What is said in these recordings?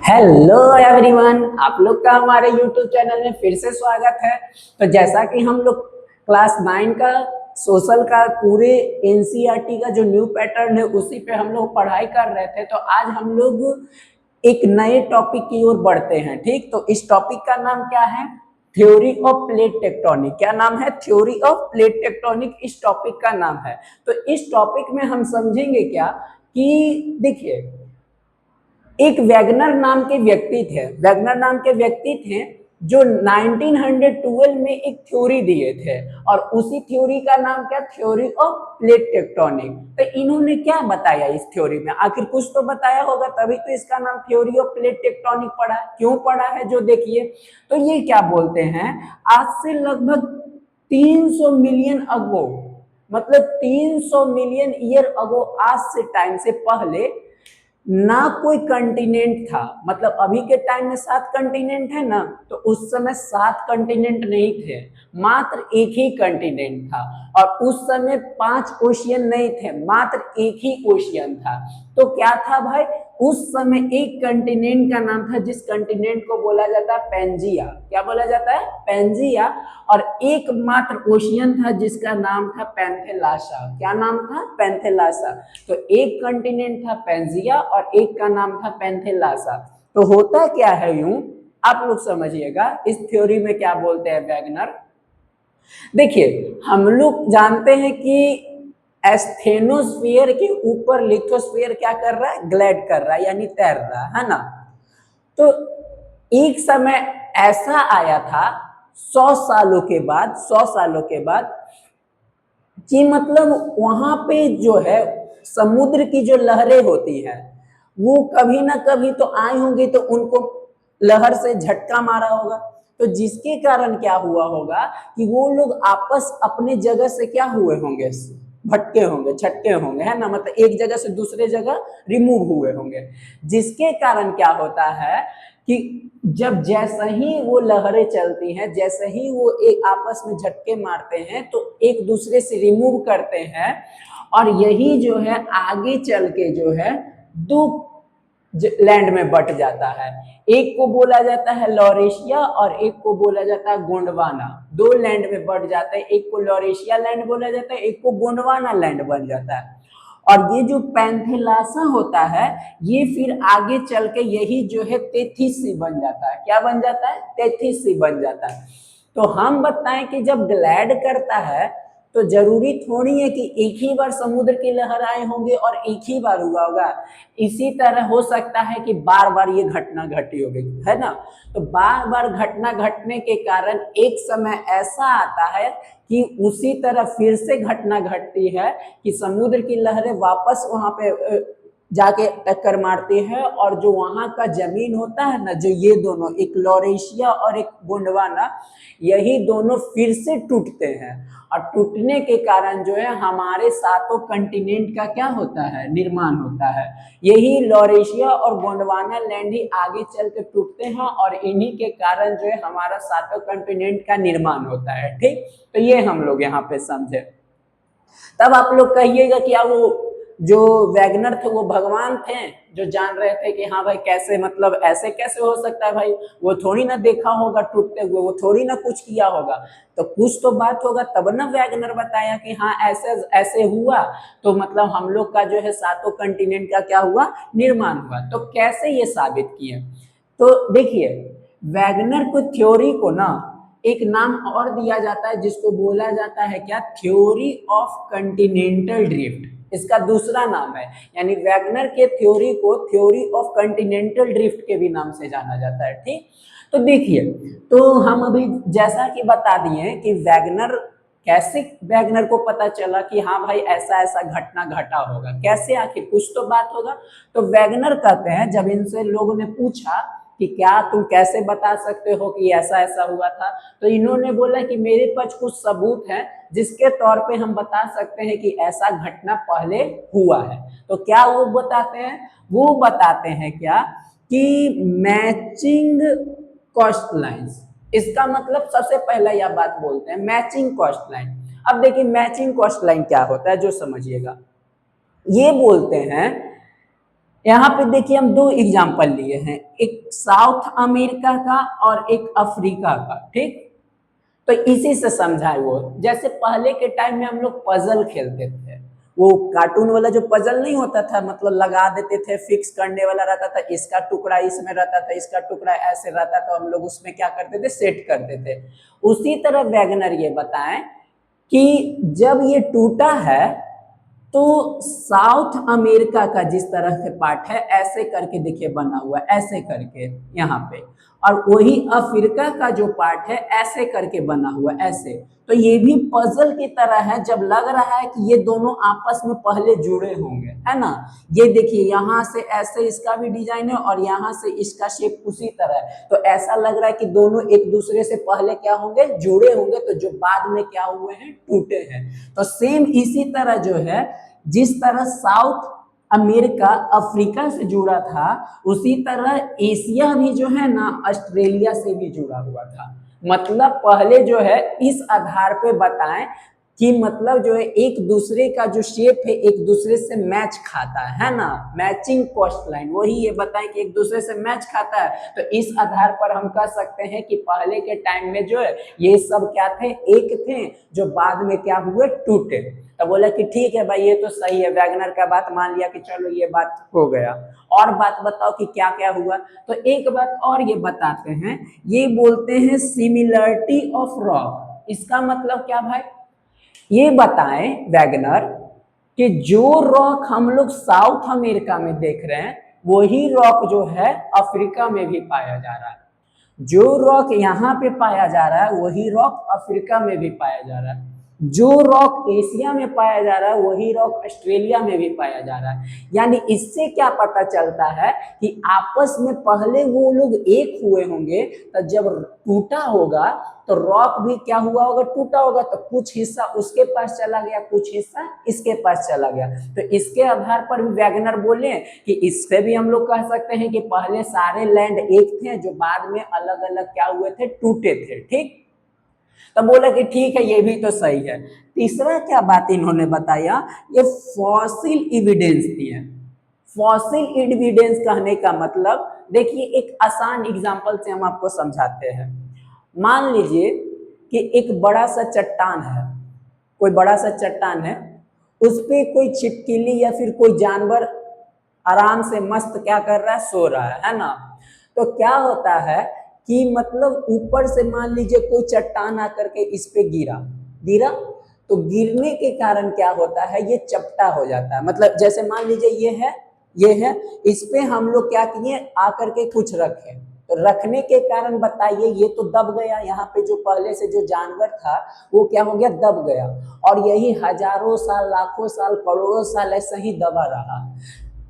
Hello everyone, आप लोग का हमारे यूट्यूब चैनल में फिर से स्वागत है। तो जैसा कि हम लोग क्लास 9 का सोशल का पूरे एनसीईआरटी का जो न्यू पैटर्न है उसी पे हम लोग पढ़ाई कर रहे थे, तो आज हम लोग एक नए टॉपिक की ओर बढ़ते हैं। ठीक, तो इस टॉपिक का नाम क्या है? Theory of plate tectonic. क्या नाम है? थ्योरी ऑफ प्लेट टेक्टोनिक इस टॉपिक का नाम है। तो इस टॉपिक में हम समझेंगे क्या कि देखिए, एक वैगनर नाम के व्यक्ति थे। वैगनर नाम के व्यक्ति थे जो 1912 में एक थ्योरी दिए थे, और उसी थ्योरी का नाम क्या? Theory of plate tectonic. तो इन्होंने क्या बताया इस थ्योरी में? आखिर कुछ तो बताया होगा, तभी तो इसका नाम थ्योरी ऑफ प्लेट टेक्टोनिक पड़ा। क्यों पड़ा है जो देखिए, तो ये क्या बोलते हैं, आज से लगभग 300 मिलियन अगो, मतलब 300 मिलियन ईयर अगो, आज से टाइम से पहले ना कोई कंटिनेंट था। मतलब अभी के टाइम में 7 कंटिनेंट है ना, तो उस समय 7 कंटिनेंट नहीं थे, मात्र एक ही कंटिनेंट था। और उस समय 5 ओशियन नहीं थे, मात्र एक ही ओशियन था। तो क्या था भाई, उस समय एक कंटिनेंट का नाम था, जिस कंटिनेंट को बोला जाता है पेंजिया। क्या बोला जाता है? पेंजिया। और एकमात्र ओशियन था जिसका नाम था पैंथेलासा। क्या नाम था? पैंथेलासा। तो एक कंटिनेंट था पेंजिया और एक का नाम था पैंथेलासा। तो होता क्या है यूं, आप लोग समझिएगा, इस थ्योरी में क्या बोलते हैं वैगनर। देखिए, हम लोग जानते हैं कि एस्थेनोस्फीयर के ऊपर लिथोस्फीयर क्या कर रहा है? ग्लाइड कर रहा है, यानी तैर रहा है ना। तो एक समय ऐसा आया था 100 सालों के बाद, 100 सालों के बाद, कि मतलब वहां पे जो है समुद्र की जो लहरें होती हैं वो कभी ना कभी तो आई होंगी, तो उनको लहर से झटका मारा होगा। तो जिसके कारण क्या हुआ होगा कि वो लोग आपस अपने जगह से क्या हुए होंगे, भटके होंगे, झटके होंगे, है ना। मतलब एक जगह से दूसरे जगह रिमूव हुए होंगे, जिसके कारण क्या होता है कि जब जैसे ही वो लहरें चलती हैं, जैसे ही वो एक आपस में झटके मारते हैं, तो एक दूसरे से रिमूव करते हैं, और यही जो है आगे चल के जो है दो लैंड में बट जाता है। एक को बोला जाता है लॉरेशिया और एक को बोला जाता है गोंडवाना। दो लैंड में बट जाता है, एक को लॉरेशिया लैंड बोला जाता है, एक को गोंडवाना लैंड बन जाता है। और ये जो पैंथेलासा होता है, ये फिर आगे चल के यही जो है तेथिस सी बन जाता है। क्या बन जाता है? तेथिस सी बन जाता है। तो हम बताएं कि जब ग्लाइड करता है तो जरूरी थोड़ी है कि एक ही बार समुद्र की लहर आए होंगे और एक ही बार हुआ होगा। इसी तरह हो सकता है कि बार बार ये घटना घटी होगी, है ना। तो बार बार घटना घटने के कारण एक समय ऐसा आता है कि उसी तरह फिर से घटना घटती है कि समुद्र की लहरें वापस वहां पे जाके टक्कर मारती है, और जो वहां का जमीन होता है ना, जो ये दोनों, एक लॉरेशिया और एक गोंडवाना, यही दोनों फिर से टूटते हैं। और टूटने के कारण जो है हमारे सातों कंटिनेंट का क्या होता है? निर्माण होता है। यही लॉरेशिया और गोंडवाना लैंड ही आगे चल के टूटते हैं, और इन्हीं के कारण जो है हमारा सातों कंटिनेंट का निर्माण होता है। ठीक, तो ये हम लोग यहाँ पे समझे। तब आप लोग कहिएगा क्या वो जो वैगनर थे वो भगवान थे जो जान रहे थे कि हाँ भाई कैसे, मतलब ऐसे कैसे हो सकता है भाई? वो थोड़ी ना देखा होगा टूटते हुए, वो थोड़ी ना कुछ किया होगा। तो कुछ तो बात होगा, तब ना वैगनर बताया कि हाँ ऐसे ऐसे हुआ, तो मतलब हम लोग का जो है सातों कंटिनेंट का क्या हुआ? निर्माण हुआ। तो कैसे ये साबित किए? तो देखिए, वैगनर को थ्योरी को ना एक नाम और दिया जाता है जिसको बोला जाता है क्या? Theory of Continental drift. इसका दूसरा नाम है, यानी वैगनर के थ्योरी को थ्योरी ऑफ कंटिनेंटल ड्रिफ्ट के भी नाम से जाना जाता है। ठीक, तो देखिए, तो हम अभी जैसा कि बता दिए कि वैगनर, कैसे वैगनर को पता चला कि हाँ भाई ऐसा ऐसा घटना घटा होगा, कैसे? आखिर कुछ तो बात होगा। तो वैगनर कहते हैं, जब इनसे लोगों ने पूछा कि क्या तुम कैसे बता सकते हो कि ऐसा ऐसा हुआ था, तो इन्होंने बोला कि मेरे पास कुछ सबूत हैं जिसके तौर पे हम बता सकते हैं कि ऐसा घटना पहले हुआ है। तो क्या वो बताते हैं? वो बताते हैं क्या कि मैचिंग कॉस्ट लाइन्स। इसका मतलब सबसे पहला यह बात बोलते हैं, मैचिंग कॉस्ट लाइन। अब देखिए मैचिंग कॉस्ट लाइन क्या होता है जो समझिएगा। ये बोलते हैं यहाँ पे देखिए हम दो एग्जाम्पल लिए हैं, एक साउथ अमेरिका का और एक अफ्रीका का, ठीक। तो इसी से समझाए वो, जैसे पहले के टाइम में हम लोग पजल खेलते थे, वो कार्टून वाला जो पजल नहीं होता था, मतलब लगा देते थे, फिक्स करने वाला रहता था, इसका टुकड़ा इसमें रहता था, इसका टुकड़ा ऐसे रहता, तो हम लोग उसमें क्या करते थे, सेट करते थे। उसी तरह वैगनर ये बताएं कि जब ये टूटा है तो साउथ अमेरिका का जिस तरह से पार्ट है ऐसे करके देखिए बना हुआ है, ऐसे करके यहाँ पे, और वही अफ्रीका का जो पार्ट है ऐसे करके बना हुआ है, ऐसे। तो ये भी पजल की तरह है, जब लग रहा है कि ये दोनों आपस में पहले जुड़े होंगे, है ना। ये देखिए यहाँ से ऐसे इसका भी डिजाइन है और यहाँ से इसका शेप उसी तरह है, तो ऐसा लग रहा है कि दोनों एक दूसरे से पहले क्या होंगे, जुड़े होंगे, तो जो बाद में क्या हुए हैं, टूटे हैं। तो सेम इसी तरह जो है, जिस तरह साउथ अमेरिका अफ्रीका से जुड़ा था, उसी तरह एशिया भी जो है ना ऑस्ट्रेलिया से भी जुड़ा हुआ था। मतलब पहले जो है इस आधार पे बताएं कि मतलब जो है एक दूसरे का जो शेप है एक दूसरे से मैच खाता है ना, मैचिंग कोस्ट लाइन, वही ये बताएं कि एक दूसरे से मैच खाता है। तो इस आधार पर हम कह सकते हैं कि पहले के टाइम में जो है ये सब क्या थे, एक थे, जो बाद में क्या हुए, टूटे। तो बोला कि ठीक है भाई, ये तो सही है, वैगनर का बात मान लिया कि चलो ये बात हो गया, और बात बताओ कि क्या क्या हुआ। तो एक बात और ये बताते हैं, ये बोलते हैं सिमिलरिटी ऑफ रॉक। इसका मतलब क्या भाई, ये बताएं वैगनर कि जो रॉक हम लोग साउथ अमेरिका में देख रहे हैं वही रॉक जो है अफ्रीका में भी पाया जा रहा है, जो रॉक यहाँ पे पाया जा रहा है वही रॉक अफ्रीका में भी पाया जा रहा है, जो रॉक एशिया में पाया जा रहा है वही रॉक ऑस्ट्रेलिया में भी पाया जा रहा है। यानी इससे क्या पता चलता है कि आपस में पहले वो लोग एक हुए होंगे, तो जब टूटा होगा तो रॉक भी क्या हुआ होगा, टूटा होगा, तो कुछ हिस्सा उसके पास चला गया, कुछ हिस्सा इसके पास चला गया। तो इसके आधार पर भी वैगनर बोले कि इससे भी हम लोग कह सकते हैं कि पहले सारे लैंड एक थे, जो बाद में अलग अलग क्या हुए थे, टूटे थे, ठीक। तब बोला कि ठीक है, ये भी तो सही है। तीसरा क्या बात इन्होंने बताया, ये फॉसिल एविडेंस दिए। फॉसिल एविडेंस कहने का मतलब देखिए, एक आसान एग्जांपल से हम आपको समझाते हैं। मान लीजिए कि एक बड़ा सा चट्टान है, कोई बड़ा सा चट्टान है, उस पे कोई छिपकली या फिर कोई जानवर आराम से मस्त क्या कर रहा है, सो रहा है ना। तो क्या होता है कि मतलब ऊपर से मान लीजिए कोई चट्टान आकर के इस पे गिरा गिरा, तो गिरने के कारण क्या होता है, ये चपटा हो जाता है। मतलब जैसे मान लीजिए ये है, इस पे हम लोग क्या किए, आकर के कुछ रखे, तो रखने के कारण बताइए ये तो दब गया, यहाँ पे जो पहले से जो जानवर था वो क्या हो गया, दब गया, और यही हजारों साल, लाखों साल, करोड़ों साल ऐसा ही दबा रहा।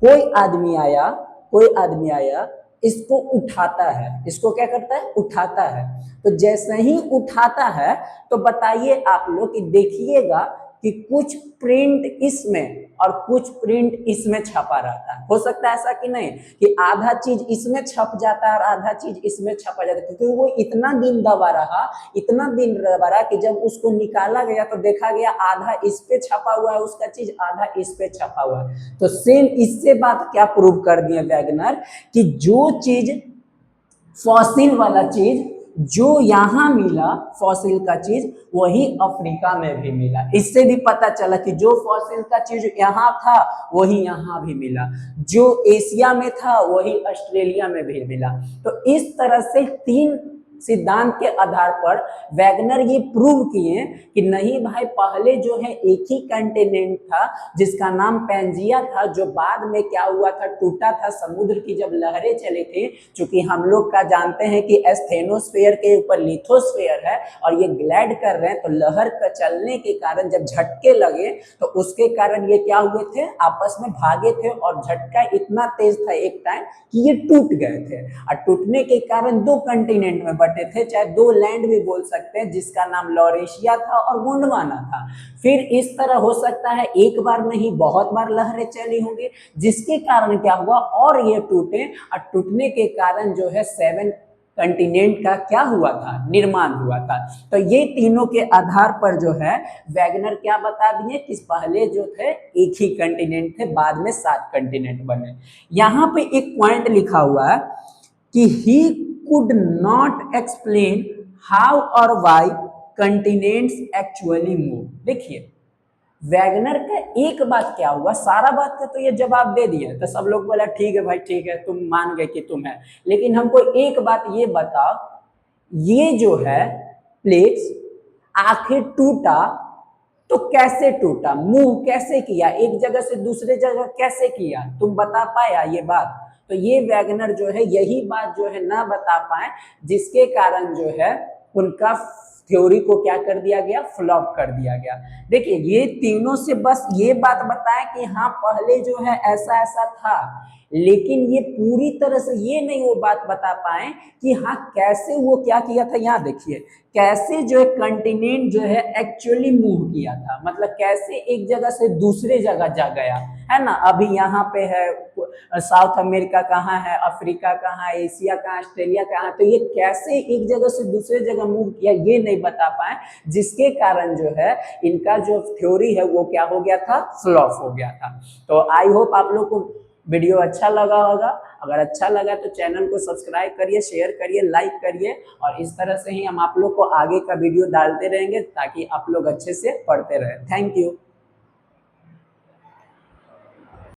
कोई आदमी आया, इसको उठाता है, इसको क्या करता है, उठाता है। तो जैसे ही उठाता है तो बताइए आप लोग कि देखिएगा कि कुछ प्रिंट इसमें और कुछ प्रिंट इसमें छपा रहता है। हो सकता है ऐसा कि नहीं, कि आधा चीज इसमें छप जाता है और आधा चीज इसमें छपा जाता है, क्योंकि वो इतना दिन दबा रहा, इतना दिन दबा रहा कि जब उसको निकाला गया तो देखा गया आधा इस पे छपा हुआ है उसका चीज, आधा इस पे छपा हुआ है। तो सेम इससे बात क्या प्रूव कर दिया वैगनर, कि जो चीज फॉसिल वाला चीज जो यहाँ मिला, फॉसिल का चीज वही अफ्रीका में भी मिला। इससे भी पता चला कि जो फॉसिल का चीज यहाँ था वही यहाँ भी मिला, जो एशिया में था वही ऑस्ट्रेलिया में भी मिला। तो इस तरह से तीन सिद्धांत के आधार पर वैगनर ये प्रूव किए कि नहीं भाई, पहले जो है एक ही कंटिनेंट था जिसका नाम पैंजिया था, जो बाद में क्या हुआ था, टूटा था। समुद्र की जब लहरें चली थी, चूंकि हम लोग का जानते हैं कि एस्थेनोस्फेयर के ऊपर लिथोस्फेयर है और ये ग्लाइड कर रहे हैं, तो लहर का चलने के कारण जब झटके लगे तो उसके कारण ये क्या हुए थे, आपस में भागे थे, और झटका इतना तेज था एक टाइम कि ये टूट गए थे। और टूटने के कारण दो कंटिनेंट में बटे थे, चाहे दो लैंड भी बोल सकते हैं, जिसका नाम लॉरेशिया था और गोंडवाना था। फिर इस तरह हो सकता है एक बार नहीं बहुत बार लहरें चली होंगी, जिसके कारण क्या हुआ, और ये टूटे, और टूटने के कारण जो है 7 कंटिनेंट का क्या हुआ था, निर्माण हुआ था। तो ये तीनों के आधार पर जो है वैगनर क्या बता दिए कि पहले जो थे एक ही कंटिनेंट थे, बाद में 7 कंटिनेंट बने। यहाँ पे एक पॉइंट लिखा हुआ है कि he could not explain how और व्हाई कंटिनेंट्स एक्चुअली मूव। देखिए वैगनर का एक बात क्या हुआ, सारा बात का तो ये जवाब दे दिया, तो सब लोग बोला ठीक है भाई ठीक है, तुम मान गए कि तुम है, लेकिन हमको एक बात ये बताओ, ये जो है प्लेट्स आखिर टूटा तो कैसे टूटा, मूव कैसे किया, एक जगह से दूसरे जगह कैसे किया, तुम बता पाया ये बात? तो ये वैगनर जो है यही बात जो है ना बता पाए, जिसके कारण जो है उनका थ्योरी को क्या कर दिया गया, फ्लॉप कर दिया गया। देखिए ये तीनों से बस ये बात बताए कि हाँ पहले जो है ऐसा ऐसा था, लेकिन ये पूरी तरह से ये नहीं वो बात बता पाए कि हाँ कैसे वो क्या किया था। यहाँ देखिए कैसे जो है कंटिनेंट जो है एक्चुअली मूव किया था, मतलब कैसे एक जगह से दूसरे जगह जा गया है ना। अभी यहाँ पे है साउथ अमेरिका कहाँ है, अफ्रीका कहाँ है, एशिया कहाँ, ऑस्ट्रेलिया कहाँ, तो ये कैसे एक जगह से दूसरे जगह मूव किया ये नहीं बता पाए, जिसके कारण जो है इनका जो थ्योरी है वो क्या हो गया था, फ्लॉप हो गया था। तो आई होप आप लोग को वीडियो अच्छा लगा होगा। अगर अच्छा लगा तो चैनल को सब्सक्राइब करिए, शेयर करिए, लाइक करिए, और इस तरह से ही हम आप लोग को आगे का वीडियो डालते रहेंगे ताकि आप लोग अच्छे से पढ़ते रहें। Thank you.